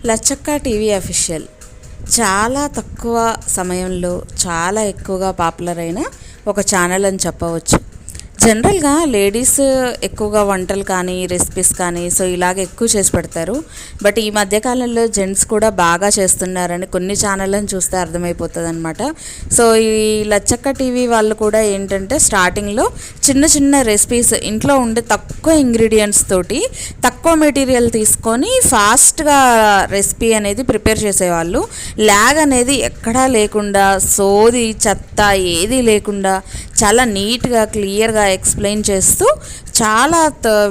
లచ్చక్క TV official చాలా తక్కువ సమయంలో చాలా ఎక్కువగా పాపులర్ అయిన ఒక ఛానల్ అని చెప్పవచ్చు. జనరల్గా లేడీస్ ఎక్కువగా వంటలు కానీ రెసిపీస్ కానీ ఇలాగ ఎక్కువ చేసి పెడతారు. బట్ ఈ మధ్యకాలంలో జెంట్స్ కూడా బాగా చేస్తున్నారని కొన్ని ఛానళ్ళని చూస్తే అర్థమైపోతుంది అనమాట. ఈ లచ్చక్క టీవీ వాళ్ళు కూడా ఏంటంటే స్టార్టింగ్లో చిన్న చిన్న రెసిపీస్ ఇంట్లో ఉండే తక్కువ ఇంగ్రీడియంట్స్ తోటి తక్కువ మెటీరియల్ తీసుకొని ఫాస్ట్గా రెసిపీ అనేది ప్రిపేర్ చేసేవాళ్ళు. ల్యాగ్ అనేది ఎక్కడా లేకుండా సోది చెత్త ఏది లేకుండా చాలా నీట్గా క్లియర్గా ఎక్స్ప్లెయిన్ చేస్తూ చాలా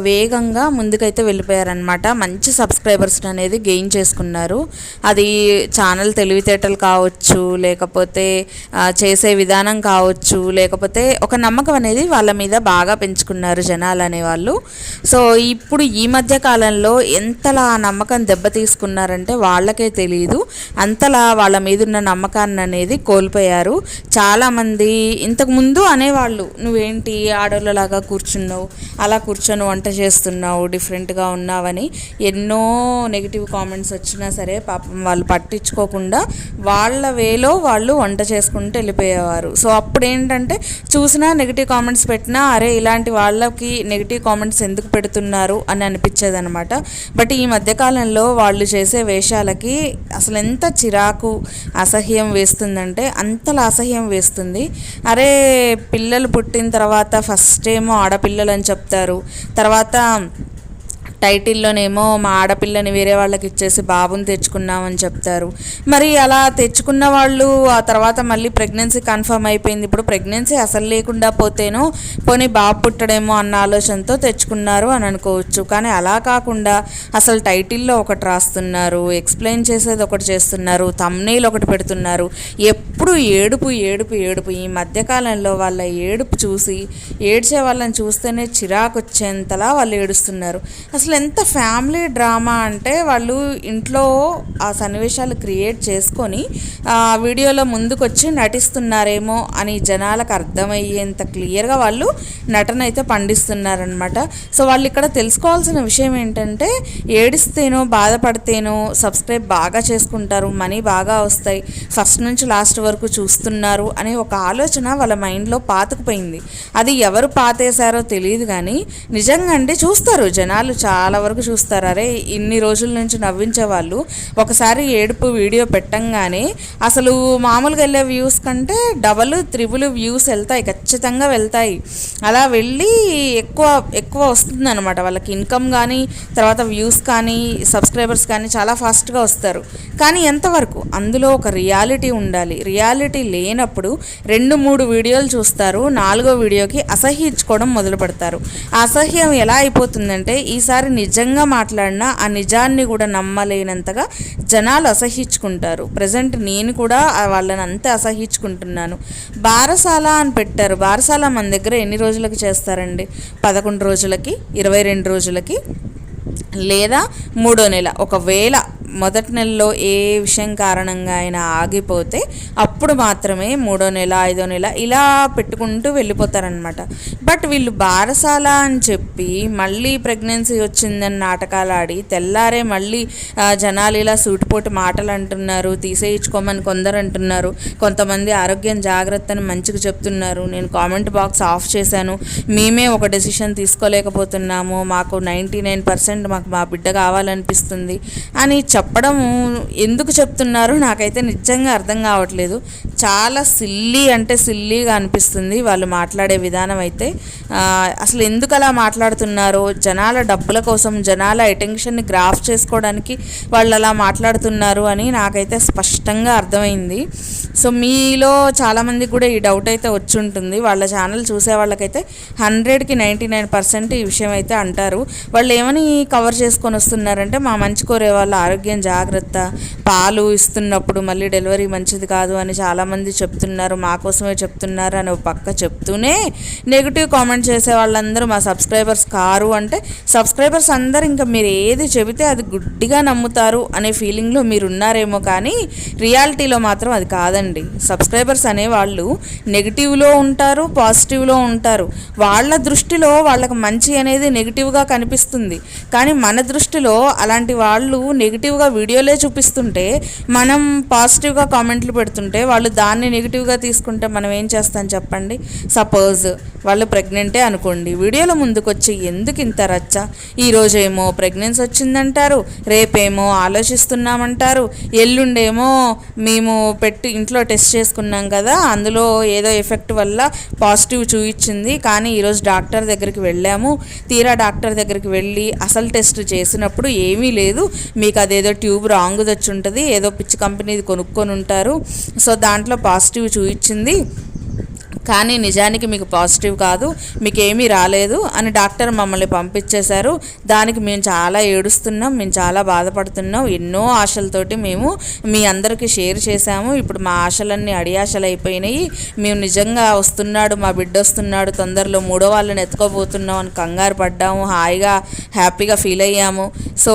వేగంగా ముందుకైతే వెళ్ళిపోయారనమాట. మంచి సబ్స్క్రైబర్స్ అనేది గెయిన్ చేసుకున్నారు. అది ఛానల్ తెలివితేటలు కావచ్చు, లేకపోతే చేసే విధానం కావచ్చు, లేకపోతే ఒక నమ్మకం అనేది వాళ్ళ మీద బాగా పెంచుకున్నారు జనాలు అనేవాళ్ళు. ఇప్పుడు ఈ మధ్య కాలంలో ఎంతలా నమ్మకం దెబ్బ తీసుకున్నారంటే వాళ్ళకే తెలియదు, అంతలా వాళ్ళ మీద ఉన్న నమ్మకాన్ని అనేది కోల్పోయారు. చాలామంది ఇంతకుముందు అనేవాళ్ళు, నువ్వేంటి ఆడోళ్ళలాగా కూర్చున్నావు, అలా కూర్చొని వంట చేస్తున్నావు, డిఫరెంట్గా ఉన్నావని ఎన్నో నెగిటివ్ కామెంట్స్ వచ్చినా సరే పాపం వాళ్ళు పట్టించుకోకుండా వాళ్ళ వేలో వాళ్ళు వంట చేసుకుంటూ వెళ్ళిపోయేవారు. అప్పుడు ఏంటంటే చూసినా నెగిటివ్ కామెంట్స్ పెట్టినా అరే ఇలాంటి వాళ్ళకి నెగిటివ్ కామెంట్స్ ఎందుకు పెడుతున్నారు అని అనిపించేది అనమాట. బట్ ఈ మధ్యకాలంలో వాళ్ళు చేసే వేషాలకి అసలు ఎంత చిరాకు అసహ్యం వేస్తుందంటే అంతలా అసహ్యం వేస్తుంది. అరే పిల్లలు పుట్టిన తర్వాత ఫస్ట్ ఏమో ఆడపిల్లలు అని చెప్తారు, తర్వాత టైటిల్లోనేమో మా ఆడపిల్లని వేరే వాళ్ళకి ఇచ్చేసి బాబుని తెచ్చుకున్నామని చెప్తారు. మరి అలా తెచ్చుకున్న వాళ్ళు ఆ తర్వాత మళ్ళీ ప్రెగ్నెన్సీ కన్ఫర్మ్ అయిపోయింది, ఇప్పుడు ప్రెగ్నెన్సీ అసలు లేకుండా పోతేనో పోనీ బాబు పుట్టడేమో అన్న ఆలోచనతో తెచ్చుకున్నారు అని అనుకోవచ్చు. కానీ అలా కాకుండా అసలు టైటిల్లో ఒకటి రాస్తున్నారు, ఎక్స్ప్లెయిన్ చేసేది ఒకటి చేస్తున్నారు, థంబ్నెయిల్ ఒకటి పెడుతున్నారు. ఎప్పుడు ఏడుపు ఏడుపు ఏడుపు. ఈ మధ్యకాలంలో వాళ్ళ ఏడుపు చూసి ఏడ్చే వాళ్ళని చూస్తేనే చిరాకు వచ్చేంతలా వాళ్ళు ఏడుస్తున్నారు. అసలు ఎంత ఫ్యామిలీ డ్రామా అంటే వాళ్ళు ఇంట్లో ఆ సన్నివేశాలు క్రియేట్ చేసుకొని వీడియోలో ముందుకొచ్చి నటిస్తున్నారేమో అని జనాలకు అర్థమయ్యేంత క్లియర్గా వాళ్ళు నటన అయితే పండిస్తున్నారనమాట. వాళ్ళు ఇక్కడ తెలుసుకోవాల్సిన విషయం ఏంటంటే ఏడిస్తేనో బాధపడితేనో సబ్స్క్రైబ్ బాగా చేసుకుంటారు, మనీ బాగా వస్తాయి, ఫస్ట్ నుంచి లాస్ట్ వరకు చూస్తున్నారు అనే ఒక ఆలోచన వాళ్ళ మైండ్లో పాతుకుపోయింది. అది ఎవరు పాతేశారో తెలియదు కానీ నిజంగా అంటే చూస్తారు జనాలు, చాలా వరకు చూస్తారు. అరే ఇన్ని రోజుల నుంచి నవ్వించే వాళ్ళు ఒకసారి ఏడుపు వీడియో పెట్టంగానే అసలు మామూలుగా వెళ్ళే వ్యూస్ కంటే డబల్ త్రిబుల్ వ్యూస్ వెళ్తాయి, ఖచ్చితంగా వెళ్తాయి. అలా వెళ్ళి ఎక్కువ ఎక్కువ వస్తుంది అనమాట వాళ్ళకి ఇన్కమ్ కానీ, తర్వాత వ్యూస్ కానీ, సబ్స్క్రైబర్స్ కానీ చాలా ఫాస్ట్గా వస్తారు. కానీ ఎంతవరకు అందులో ఒక రియాలిటీ ఉండాలి. రియాలిటీ లేనప్పుడు 2-3 వీడియోలు చూస్తారు, 4వ వీడియోకి అసహ్యించుకోవడం మొదలు పెడతారు. ఆ అసహ్యం ఎలా అయిపోతుందంటే ఈసారి నిజంగా మాట్లాడినా ఆ నిజాన్ని కూడా నమ్మలేనంతగా జనాలు అసహ్యించుకుంటారు. ప్రజెంట్ నేను కూడా వాళ్ళని అంతే అసహ్యించుకుంటున్నాను. బారసాల అని పెట్టారు. బారసాల మన దగ్గర ఎన్ని రోజులకి చేస్తారండి? 11 రోజులకి, 22 రోజులకి, లేదా 3వ నెల. ఒకవేళ మొదటి నెలలో ఏ విషయం కారణంగా అయినా ఆగిపోతే అప్పుడు మాత్రమే 3వ నెల, 5వ నెల ఇలా పెట్టుకుంటూ వెళ్ళిపోతారనమాట. బట్ వీళ్ళు బారసాల అని చెప్పి మళ్ళీ ప్రెగ్నెన్సీ వచ్చిందని నాటకాలు ఆడి తెల్లారే మళ్ళీ జనాలు ఇలా సూటిపోటు మాటలు అంటున్నారు, తీసేయించుకోమని కొందరు అంటున్నారు, కొంతమంది ఆరోగ్యం జాగ్రత్తని మంచిగా చెప్తున్నారు. నేను కామెంట్ బాక్స్ ఆఫ్ చేశాను, మేమే ఒక డెసిషన్ తీసుకోలేకపోతున్నాము, మాకు 99% మాకు మా బిడ్డ కావాలనిపిస్తుంది అని చెప్పడము ఎందుకు చెప్తున్నారో నాకైతే నిజంగా అర్థం కావట్లేదు. చాలా సిల్లీగా అనిపిస్తుంది వాళ్ళు మాట్లాడే విధానం అయితే. అసలు ఎందుకు అలా మాట్లాడుతున్నారో, జనాల డబ్బుల కోసం, జనాల అటెన్షన్ని గ్రాఫ్ చేసుకోవడానికి వాళ్ళు అలా మాట్లాడుతున్నారు అని నాకైతే స్పష్టంగా అర్థమైంది. మీలో చాలామందికి కూడా ఈ డౌట్ అయితే వచ్చి ఉంటుంది. వాళ్ళ ఛానల్ చూసే వాళ్ళకైతే 100కి 99% ఈ విషయం అయితే అంటారు. వాళ్ళు ఏమని కవర్ చేసుకొని వస్తున్నారంటే మా మంచి కోరే వాళ్ళ ఆరోగ్యం జాగ్రత్త, పాలు ఇస్తున్నప్పుడు మళ్ళీ డెలివరీ మంచిది కాదు అని చాలామంది చెప్తున్నారు, మా కోసమే చెప్తున్నారు అని ఒక పక్క చెప్తూనే నెగిటివ్ కామెంట్ చేసే వాళ్ళందరూ మా సబ్స్క్రైబర్స్ కారు అంటే, సబ్స్క్రైబర్స్ అందరూ ఇంకా మీరు ఏది చెబితే అది గుడ్డిగా నమ్ముతారు అనే ఫీలింగ్లో మీరు ఉన్నారేమో, కానీ రియాలిటీలో మాత్రం అది కాదండి. సబ్స్క్రైబర్స్ అనేవాళ్ళు నెగిటివ్లో ఉంటారు, పాజిటివ్లో ఉంటారు. వాళ్ళ దృష్టిలో వాళ్ళకి మంచి అనేది నెగిటివ్గా కనిపిస్తుంది, కానీ మన దృష్టిలో అలాంటి వాళ్ళు నెగిటివ్గా వీడియోలే చూపిస్తుంటే మనం పాజిటివ్గా కామెంట్లు పెడుతుంటే వాళ్ళు దాన్ని నెగిటివ్గా తీసుకుంటే మనం ఏం చేస్తాం చెప్పండి. సపోజ్ వాళ్ళు ప్రెగ్నెంటే అనుకోండి, వీడియోలో ముందుకొచ్చి ఎందుకు ఇంత రచ్చ, ఈరోజేమో ప్రెగ్నెన్సీ వచ్చిందంటారు, రేపేమో ఆలోచిస్తున్నామంటారు, ఎల్లుండేమో మేము ఇంట్లో టెస్ట్ చేసుకున్నాం కదా అందులో ఏదో ఎఫెక్ట్ వల్ల పాజిటివ్ చూపించింది, కానీ ఈరోజు డాక్టర్ దగ్గరికి వెళ్ళాము, తీరా డాక్టర్ దగ్గరికి వెళ్ళి అసలు టెస్ట్ చేసినప్పుడు ఏమీ లేదు, మీకు అదేదో ట్యూబ్ రాంగ్ వచ్చి ఉంటుంది, ఏదో పిచ్చి కంపెనీది కొనుక్కొని ఉంటారు, సో దాంట్లో పాజిటివ్ చూపించింది కానీ నిజానికి మీకు పాజిటివ్ కాదు, మీకు ఏమీ రాలేదు అని డాక్టర్ మమ్మల్ని పంపించేశారు. దానికి మేము చాలా ఏడుస్తున్నాం, మేము చాలా బాధపడుతున్నాం, ఎన్నో ఆశలతోటి మేము మీ అందరికీ షేర్ చేశాము, ఇప్పుడు మా ఆశలన్నీ అడియాశలు అయిపోయినాయి, మేము నిజంగా వస్తున్నాడు మా బిడ్డ వస్తున్నాడు తొందరలో మూడో వాళ్ళని ఎత్తుకోబోతున్నాం అని కంగారు పడ్డాము, హాయిగా హ్యాపీగా ఫీల్ అయ్యాము, సో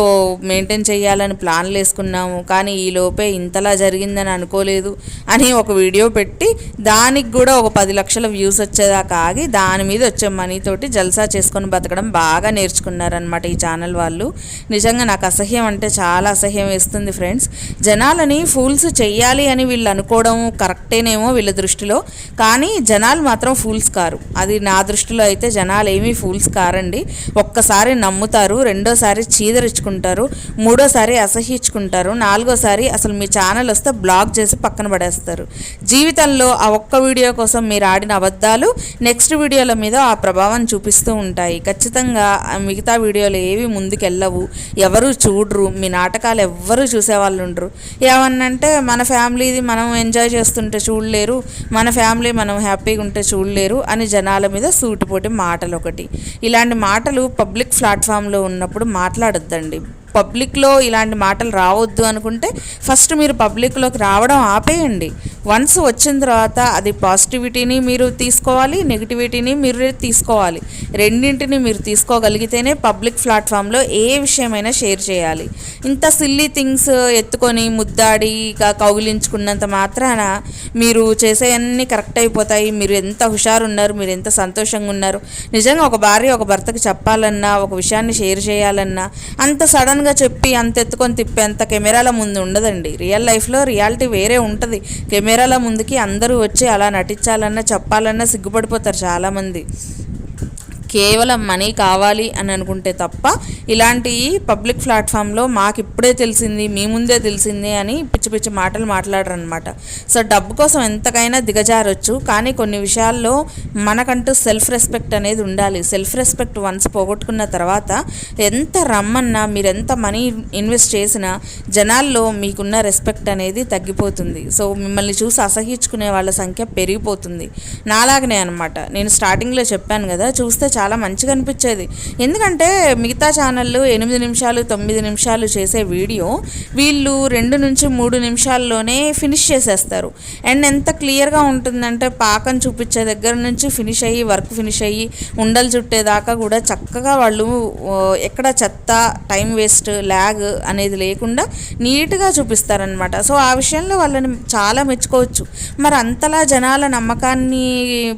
మెయింటైన్ చేయాలని ప్లాన్లు వేసుకున్నాము, కానీ ఈ లోపే ఇంతలా జరిగిందని అనుకోలేదు అని ఒక వీడియో పెట్టి దానికి కూడా ఒక 10 లక్షల వ్యూస్ వచ్చేదాకా ఆగి దాని మీద వచ్చే మనీతోటి జల్సా చేసుకొని బతకడం బాగా నేర్చుకున్నారనమాట ఈ ఛానల్ వాళ్ళు. నిజంగా నాకు అసహ్యం అంటే చాలా అసహ్యం వేస్తుంది ఫ్రెండ్స్. జనాలని ఫూల్స్ చెయ్యాలి అని వీళ్ళు అనుకోవడం కరెక్టేనేమో వీళ్ళ దృష్టిలో, కానీ జనాలు మాత్రం ఫూల్స్ కారు. అది నా దృష్టిలో అయితే జనాలు ఏమీ ఫూల్స్ కారండి. ఒక్కసారి నమ్ముతారు, రెండోసారి చీదరించుకుంటారు, మూడోసారి అసహ్యించుకుంటారు, నాలుగోసారి అసలు మీ ఛానల్ వస్తే బ్లాక్ చేసి పక్కన పడేస్తారు. జీవితంలో ఆ ఒక్క వీడియో కోసం మీరు ఆడిన అబద్ధాలు నెక్స్ట్ వీడియోల మీద ఆ ప్రభావం చూపిస్తూ ఉంటాయి. ఖచ్చితంగా మిగతా వీడియోలు ఏవి ముందుకెళ్ళవు, ఎవరు చూడరు, మీ నాటకాలు ఎవ్వరూ చూసేవాళ్ళు ఉండరు. ఏమన్నంటే మన ఫ్యామిలీది మనం ఎంజాయ్ చేస్తుంటే చూడలేరు, మన ఫ్యామిలీ మనం హ్యాపీగా ఉంటే చూడలేరు అని జనాల మీద సూటిపోటి మాటలు ఒకటి. ఇలాంటి మాటలు పబ్లిక్ ప్లాట్ఫామ్లో ఉన్నప్పుడు మాట్లాడొద్దండి. పబ్లిక్లో ఇలాంటి మాటలు రావద్దు అనుకుంటే ఫస్ట్ మీరు పబ్లిక్లోకి రావడం ఆపేయండి. వన్స్ వచ్చిన తర్వాత అది పాజిటివిటీని మీరు తీసుకోవాలి, నెగిటివిటీని మీరు తీసుకోవాలి. రెండింటిని మీరు తీసుకోగలిగితేనే పబ్లిక్ ప్లాట్ఫామ్లో ఏ విషయమైనా షేర్ చేయాలి. ఇంత సిల్లీ థింగ్స్ ఎత్తుకొని ముద్దాడి కౌగిలించుకున్నంత మాత్రాన మీరు చేసేవన్నీ కరెక్ట్ అయిపోతాయి. మీరు ఎంత హుషారు ఉన్నారు, మీరు ఎంత సంతోషంగా ఉన్నారు. నిజంగా ఒక భార్య ఒక భర్తకి చెప్పాలన్నా, ఒక విషయాన్ని షేర్ చేయాలన్నా అంత సడన్గా చెప్పి అంత ఎత్తుకొని తిప్పేంత కెమెరాల ముందు ఉండదండి. రియల్ లైఫ్లో రియాలిటీ వేరే ఉంటుంది. కెమెరాల ముందుకి అందరూ వచ్చి అలా నటించాలన్నా చెప్పాలన్నా సిగ్గుపడిపోతారు చాలామంది. కేవలం మనీ కావాలి అని అనుకుంటే తప్ప ఇలాంటి పబ్లిక్ ప్లాట్ఫామ్లో మాకు ఇప్పుడే తెలిసింది, మీ ముందే తెలిసింది అని పిచ్చి పిచ్చి మాటలు మాట్లాడరనమాట. సో డబ్బు కోసం ఎంతకైనా దిగజారొచ్చు, కానీ కొన్ని విషయాల్లో మనకంటూ సెల్ఫ్ రెస్పెక్ట్ అనేది ఉండాలి. సెల్ఫ్ రెస్పెక్ట్ వన్స్ పోగొట్టుకున్న తర్వాత ఎంత రమ్మన్నా, మీరు ఎంత మనీ ఇన్వెస్ట్ చేసినా జనాల్లో మీకున్న రెస్పెక్ట్ అనేది తగ్గిపోతుంది. సో మిమ్మల్ని చూసి అసహించుకునే వాళ్ళ సంఖ్య పెరిగిపోతుంది. నాలాగనే అనమాట. నేను స్టార్టింగ్లో చెప్పాను కదా, చూస్తే చాలా మంచిగా అనిపించేది. ఎందుకంటే మిగతా ఛానళ్ళు 8 నిమిషాలు 9 నిమిషాలు చేసే వీడియో వీళ్ళు 2 నుంచి 3 నిమిషాల్లోనే ఫినిష్ చేసేస్తారు. అండ్ ఎంత క్లియర్గా ఉంటుందంటే పాకం చూపించే దగ్గర నుంచి ఫినిష్ అయ్యి, వర్క్ ఫినిష్ అయ్యి, ఉండలు చుట్టేదాకా కూడా చక్కగా వాళ్ళు ఎక్కడ చెత్త, టైం వేస్ట్, ల్యాగ్ అనేది లేకుండా నీట్గా చూపిస్తారనమాట. సో ఆ విషయంలో వాళ్ళని చాలా మెచ్చుకోవచ్చు. మరి అంతలా జనాల నమ్మకాన్ని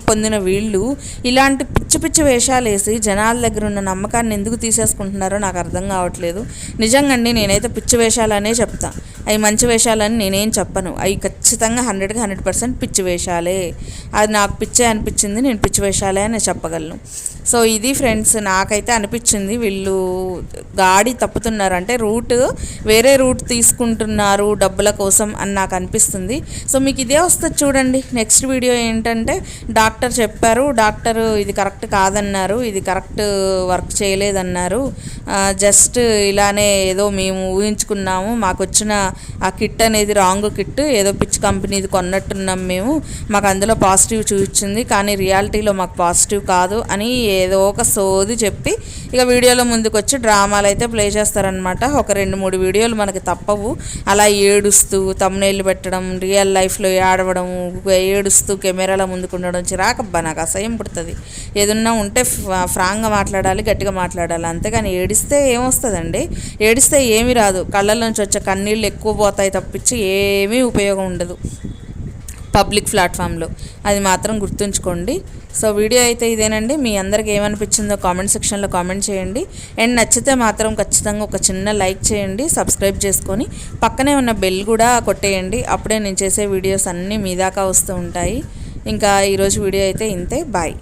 పొందిన వీళ్ళు ఇలాంటి పిచ్చి పిచ్చి వేషాలు వేసి జనాల దగ్గర ఉన్న నమ్మకాన్ని ఎందుకు తీసేసుకుంటున్నారో నాకు అర్థం కావట్లేదు. నిజంగా అండి, నేనైతే పిచ్చి వేషాలనే చెప్తా. అవి మంచి వేషాలని నేనేం చెప్పను. అవి ఖచ్చితంగా 100కి 100% పిచ్చి వేషాలే. అది నాకు పిచ్చే అనిపించింది, నేను పిచ్చి వేషాలే అని చెప్పగలను. సో ఇది ఫ్రెండ్స్, నాకైతే అనిపించింది వీళ్ళు గాడి తప్పుతున్నారు, అంటే వేరే రూట్ తీసుకుంటున్నారు డబ్బుల కోసం అని నాకు అనిపిస్తుంది. సో మీకు ఇదే వస్తుంది చూడండి. నెక్స్ట్ వీడియో ఏంటంటే డాక్టర్ చెప్పారు, డాక్టర్ ఇది కరెక్ట్ కాదన్నారు, అన్నారు, ఇది కరెక్ట్ వర్క్ చేయలేదన్నారు. జస్ట్ ఇలానే ఏదో మేము ఊహించుకున్నాము, మాకు వచ్చిన ఆ కిట్ అనేది రాంగ్ కిట్, ఏదో పిచ్ కంపెనీది కొన్నట్టున్నాం మేము, మాకు అందులో పాజిటివ్ చూపించింది కానీ రియాలిటీలో మాకు పాజిటివ్ కాదు అని ఏదో ఒక సోది చెప్పి ఇక వీడియోలో ముందుకు వచ్చి డ్రామాలు అయితే ప్లే చేస్తారనమాట. ఒక 2-3 వీడియోలు మనకి తప్పవు. అలా ఏడుస్తూ తమ్నైల్ పెట్టడం, రియల్ లైఫ్లో ఏడవడం, ఏడుస్తూ కెమెరాల ముందుకు ఉండడం చిరాకబ్బా, నాకు అసహ్యం పుడుతుంది. ఏదన్నా ఉంటే ఫ్రాంక్గా మాట్లాడాలి, గట్టిగా మాట్లాడాలి, అంతేగాని ఏడిస్తే ఏమొస్తుందండి? ఏడిస్తే ఏమీ రాదు, కళ్ళల్లోంచి వచ్చే కన్నీళ్ళు ఎక్కువ పోతాయి తప్పించి ఏమీ ఉపయోగం ఉండదు పబ్లిక్ ప్లాట్ఫామ్లో, అది మాత్రం గుర్తుంచుకోండి. సో వీడియో అయితే ఇదేనండి. మీ అందరికి ఏమనిపించిందో కామెంట్ సెక్షన్లో కామెంట్ చేయండి. అండ్ నచ్చితే మాత్రం ఖచ్చితంగా ఒక చిన్న లైక్ చేయండి, సబ్స్క్రైబ్ చేసుకొని పక్కనే ఉన్న బెల్ కూడా కొట్టేయండి. అప్పుడే నేను చేసే వీడియోస్ అన్నీ మీ దాకా వస్తూ ఉంటాయి. ఇంకా ఈరోజు వీడియో అయితే ఇంతే. బాయ్.